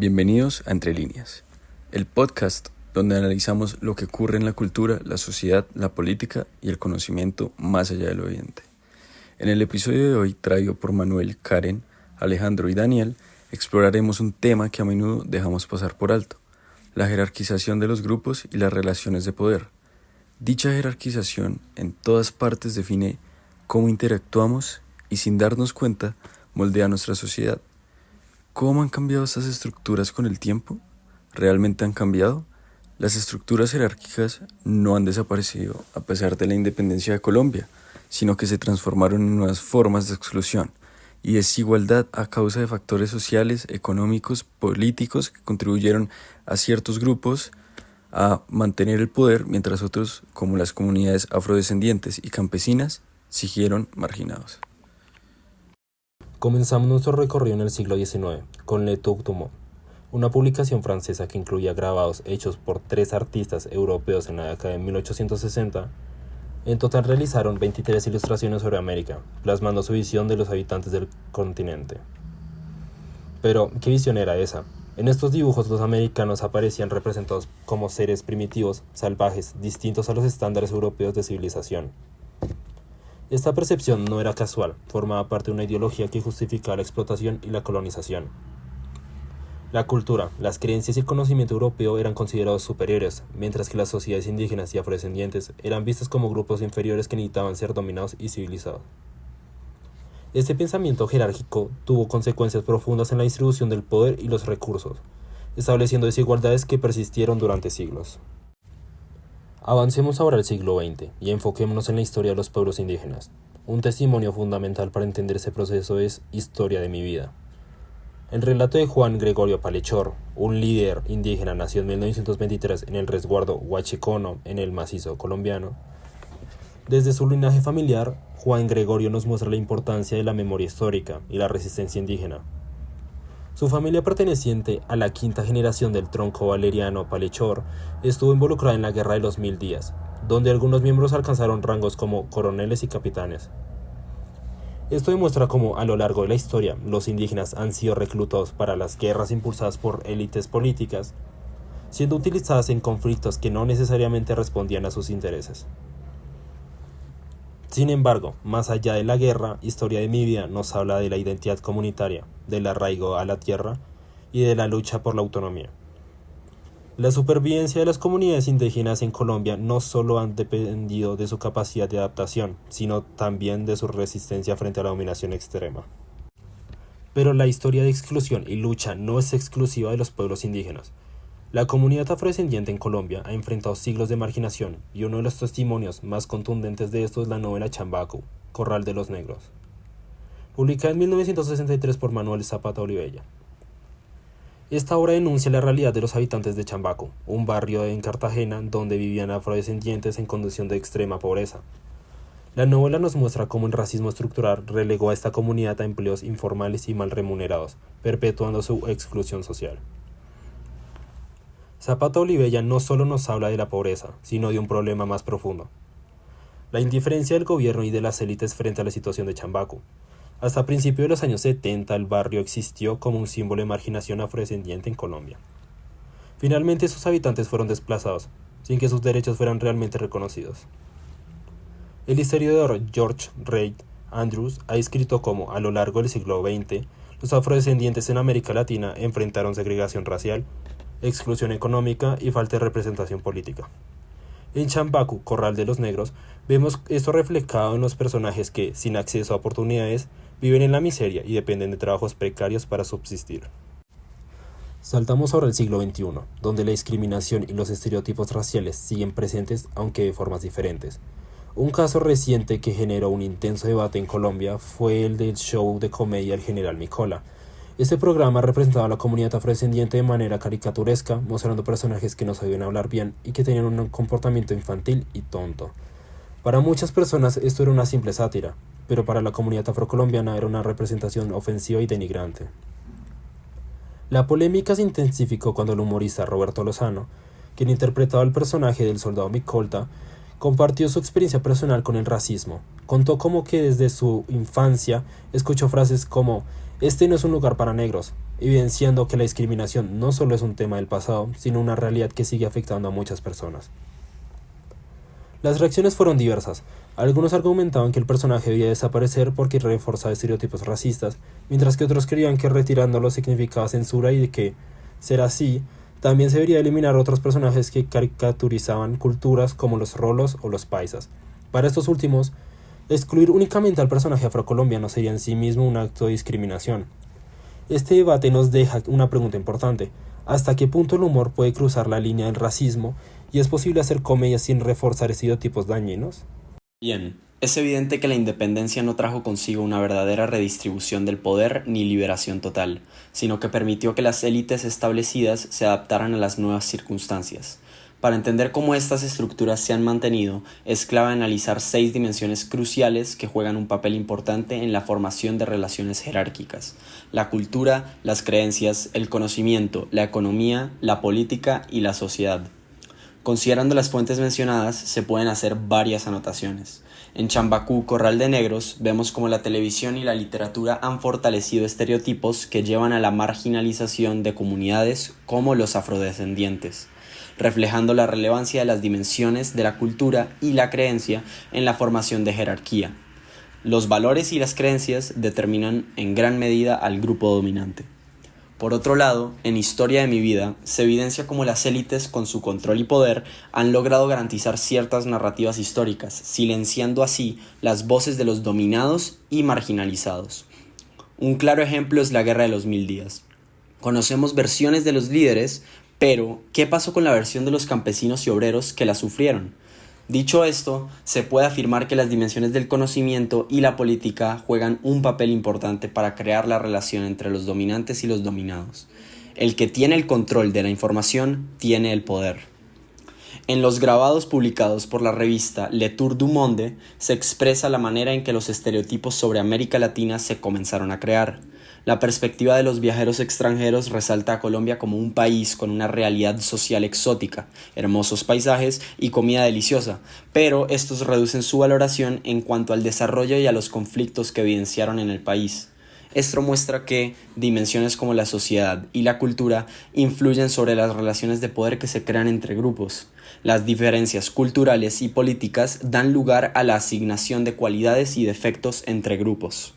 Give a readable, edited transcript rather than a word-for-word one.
Bienvenidos a Entre Líneas, el podcast donde analizamos lo que ocurre en la cultura, la sociedad, la política y el conocimiento más allá de lo evidente. En el episodio de hoy, traído por Manuel, Karen, Alejandro y Daniel, exploraremos un tema que a menudo dejamos pasar por alto: la jerarquización de los grupos y las relaciones de poder. Dicha jerarquización en todas partes define cómo interactuamos y, sin darnos cuenta, moldea nuestra sociedad. ¿Cómo han cambiado estas estructuras con el tiempo? ¿Realmente han cambiado? Las estructuras jerárquicas no han desaparecido a pesar de la independencia de Colombia, sino que se transformaron en nuevas formas de exclusión y desigualdad a causa de factores sociales, económicos, políticos que contribuyeron a ciertos grupos a mantener el poder, mientras otros, como las comunidades afrodescendientes y campesinas, siguieron marginados. Comenzamos nuestro recorrido en el siglo XIX con Le Tout du Monde, una publicación francesa que incluía grabados hechos por 3 artistas europeos en la década de 1860. En total realizaron 23 ilustraciones sobre América, plasmando su visión de los habitantes del continente. Pero, ¿qué visión era esa? En estos dibujos los americanos aparecían representados como seres primitivos, salvajes, distintos a los estándares europeos de civilización. Esta percepción no era casual, formaba parte de una ideología que justificaba la explotación y la colonización. La cultura, las creencias y el conocimiento europeo eran considerados superiores, mientras que las sociedades indígenas y afrodescendientes eran vistas como grupos inferiores que necesitaban ser dominados y civilizados. Este pensamiento jerárquico tuvo consecuencias profundas en la distribución del poder y los recursos, estableciendo desigualdades que persistieron durante siglos. Avancemos ahora al siglo XX y enfoquémonos en la historia de los pueblos indígenas. Un testimonio fundamental para entender ese proceso es Historia de mi vida. El relato de Juan Gregorio Palechor, un líder indígena nacido en 1923 en el resguardo Huachicono, en el macizo colombiano. Desde su linaje familiar, Juan Gregorio nos muestra la importancia de la memoria histórica y la resistencia indígena. Su familia, perteneciente a la 5ª generación del tronco valeriano Palechor, estuvo involucrada en la Guerra de los 1000 días, donde algunos miembros alcanzaron rangos como coroneles y capitanes. Esto demuestra cómo, a lo largo de la historia, los indígenas han sido reclutados para las guerras impulsadas por élites políticas, siendo utilizadas en conflictos que no necesariamente respondían a sus intereses. Sin embargo, más allá de la guerra, Historia de mi vida nos habla de la identidad comunitaria, del arraigo a la tierra y de la lucha por la autonomía. La supervivencia de las comunidades indígenas en Colombia no solo han dependido de su capacidad de adaptación, sino también de su resistencia frente a la dominación extrema. Pero la historia de exclusión y lucha no es exclusiva de los pueblos indígenas. La comunidad afrodescendiente en Colombia ha enfrentado siglos de marginación, y uno de los testimonios más contundentes de esto es la novela Chambacu, Corral de los Negros, publicada en 1963 por Manuel Zapata Olivella. Esta obra denuncia la realidad de los habitantes de Chambacu, un barrio en Cartagena donde vivían afrodescendientes en condición de extrema pobreza. La novela nos muestra cómo el racismo estructural relegó a esta comunidad a empleos informales y mal remunerados, perpetuando su exclusión social. Zapata Olivella no solo nos habla de la pobreza, sino de un problema más profundo: la indiferencia del gobierno y de las élites frente a la situación de Chambacu. Hasta principios de los años 70, el barrio existió como un símbolo de marginación afrodescendiente en Colombia. Finalmente, sus habitantes fueron desplazados, sin que sus derechos fueran realmente reconocidos. El historiador George Reid Andrews ha escrito cómo, a lo largo del siglo XX, los afrodescendientes en América Latina enfrentaron segregación racial, exclusión económica y falta de representación política. En Chambacu, Corral de los Negros, vemos esto reflejado en los personajes que, sin acceso a oportunidades, viven en la miseria y dependen de trabajos precarios para subsistir. Saltamos ahora al siglo XXI, donde la discriminación y los estereotipos raciales siguen presentes, aunque de formas diferentes. Un caso reciente que generó un intenso debate en Colombia fue el del show de comedia El General Nicola. Este programa representaba a la comunidad afrodescendiente de manera caricaturesca, mostrando personajes que no sabían hablar bien y que tenían un comportamiento infantil y tonto. Para muchas personas esto era una simple sátira, pero para la comunidad afrocolombiana era una representación ofensiva y denigrante. La polémica se intensificó cuando el humorista Roberto Lozano, quien interpretaba el personaje del soldado Micolta, compartió su experiencia personal con el racismo. Contó cómo que desde su infancia escuchó frases como: Este no es un lugar para negros, evidenciando que la discriminación no solo es un tema del pasado, sino una realidad que sigue afectando a muchas personas. Las reacciones fueron diversas. Algunos argumentaban que el personaje debía desaparecer porque reforzaba estereotipos racistas, mientras que otros creían que retirándolo significaba censura y de que, ser así, también se debería eliminar otros personajes que caricaturizaban culturas como los rolos o los paisas. Para estos últimos, excluir únicamente al personaje afrocolombiano sería en sí mismo un acto de discriminación. Este debate nos deja una pregunta importante: ¿hasta qué punto el humor puede cruzar la línea del racismo y es posible hacer comedia sin reforzar estereotipos dañinos? Bien, es evidente que la independencia no trajo consigo una verdadera redistribución del poder ni liberación total, sino que permitió que las élites establecidas se adaptaran a las nuevas circunstancias. Para entender cómo estas estructuras se han mantenido, es clave analizar 6 dimensiones cruciales que juegan un papel importante en la formación de relaciones jerárquicas: la cultura, las creencias, el conocimiento, la economía, la política y la sociedad. Considerando las fuentes mencionadas, se pueden hacer varias anotaciones. En Chambacú, Corral de Negros, vemos cómo la televisión y la literatura han fortalecido estereotipos que llevan a la marginalización de comunidades como los afrodescendientes, reflejando la relevancia de las dimensiones de la cultura y la creencia en la formación de jerarquía. Los valores y las creencias determinan en gran medida al grupo dominante. Por otro lado, en Historia de mi vida, se evidencia cómo las élites, con su control y poder, han logrado garantizar ciertas narrativas históricas, silenciando así las voces de los dominados y marginalizados. Un claro ejemplo es la Guerra de los 1000 días. Conocemos versiones de los líderes, pero ¿qué pasó con la versión de los campesinos y obreros que la sufrieron? Dicho esto, se puede afirmar que las dimensiones del conocimiento y la política juegan un papel importante para crear la relación entre los dominantes y los dominados. El que tiene el control de la información tiene el poder. En los grabados publicados por la revista Le Tour du Monde se expresa la manera en que los estereotipos sobre América Latina se comenzaron a crear. La perspectiva de los viajeros extranjeros resalta a Colombia como un país con una realidad social exótica, hermosos paisajes y comida deliciosa, pero estos reducen su valoración en cuanto al desarrollo y a los conflictos que evidenciaron en el país. Esto muestra que dimensiones como la sociedad y la cultura influyen sobre las relaciones de poder que se crean entre grupos. Las diferencias culturales y políticas dan lugar a la asignación de cualidades y defectos entre grupos.